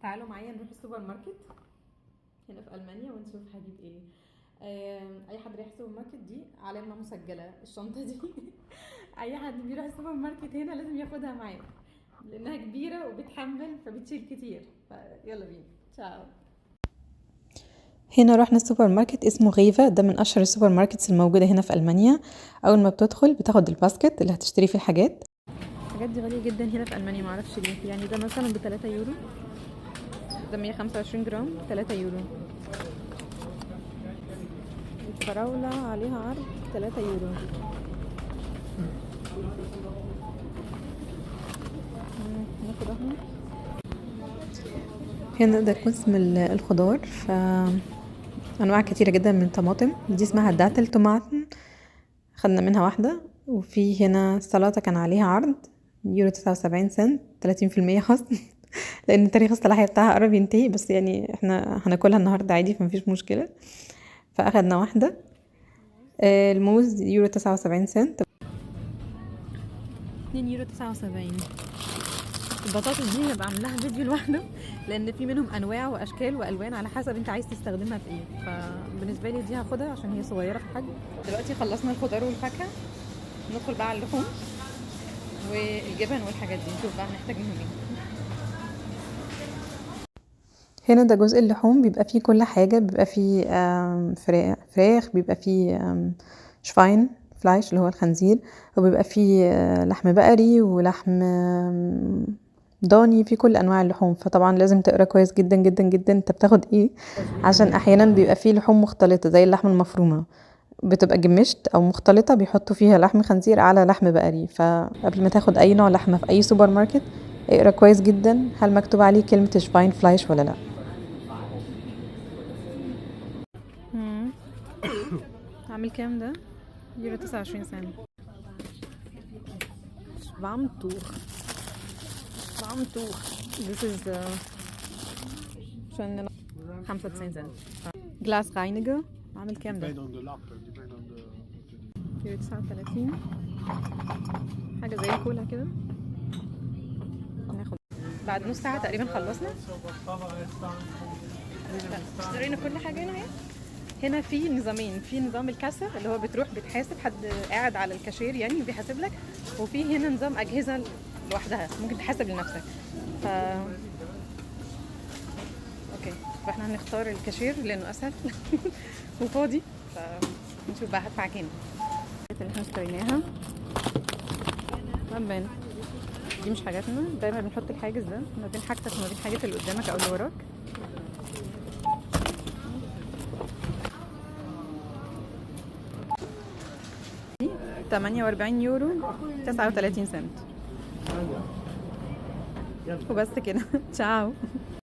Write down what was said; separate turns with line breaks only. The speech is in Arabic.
تعالوا معايا نروح السوبر ماركت هنا في ألمانيا ونشوف هجيب ايه. اي حد رايح السوبر ماركت دي علامة مسجلة الشنطة دي. اي حد بيروح السوبر ماركت هنا لازم ياخدها معاه لانها كبيرة وبتحمل فبتشيل كتير. فيلا بينا، تشاو.
هنا رحنا السوبر ماركت اسمه غيفا، ده من اشهر السوبر ماركتس الموجوده هنا في المانيا. اول ما بتدخل بتاخد الباسكت اللي هتشتري فيه الحاجات.
الحاجات دي غالية جدا هنا في ألمانيا، معرفش ليه. يعني ده مثلا ب3 يورو، ده 125 جرام 3 يورو. الفراولة عليها عرض 3 يورو. ناخد احنا
هنا ده قسم الخضار، ف انواع كتيره جدا من الطماطم. دي اسمها داتل توماتن، خدنا منها واحده. وفي هنا السلطه كان عليها عرض يورو 79 سنت، 30% خصم. لان تاريخ الصلاحيه بتاعها قرب ينتهي، بس يعني احنا هناكلها النهارده عادي فمفيش مشكله. فاخدنا واحده. الموز يورو 79 سنت.
2 يورو 79. البطاطس دي هبقى اعمل لها فيديو لوحده، لان في منهم انواع واشكال والوان على حسب انت عايز تستخدمها في ايه. فبالنسبه لي دي هاخدها عشان هي صغيره في الحجم. دلوقتي خلصنا الخضار والفاكهه، ندخل بقى على اللحوم والجبن والحاجات دي، نشوف بقى هنحتاج منهم ايه.
هنا ده جزء اللحوم، بيبقى فيه كل حاجة. بيبقى فيه فراخ، بيبقى فيه شفاين فلايش اللي هو الخنزير، وبيبقى فيه لحم بقري ولحم ضاني، في كل انواع اللحوم. فطبعا لازم تقرا كويس جدا جدا جدا انت بتاخد ايه، عشان احيانا بيبقى فيه لحوم مختلطة زي اللحم المفرومة، بتبقى جمشت او مختلطة بيحطوا فيها لحم خنزير على لحم بقري. فقبل ما تاخد اي نوع لحمة في اي سوبر ماركت اقرا كويس جدا هل مكتوب عليه كلمة شفاين فلايش ولا لا.
عامل كام ده؟ يورو 29 سنة. شفامتوخ. شفامتوخ. This is عشان 95 سنة. جلاس راينجر عامل كام ده؟ يورو 39. حاجة زي الكولا كده. ناخد بعد نص ساعة تقريبا خلصنا. اشترينا كل حاجة هنا. هنا في نظامين، في نظام الكاسة اللي هو بتروح بتحاسب، حد قاعد على الكاشير يعني بيحاسب لك، وفي هنا نظام أجهزة لوحدها ممكن تحاسب لنفسك. اوكي، فاحنا هنختار الكاشير لانه اسهل وفاضي. فنشوف بقى هدفع كام. اللي احنا اشتريناها مبان دي مش حاجاتنا. دايما بنحط الحاجز ده ما بين حاجتك وما بين حاجات اللي قدامك او اللي وراك. 48 يورو 39 سنت وبس كده. تشاو.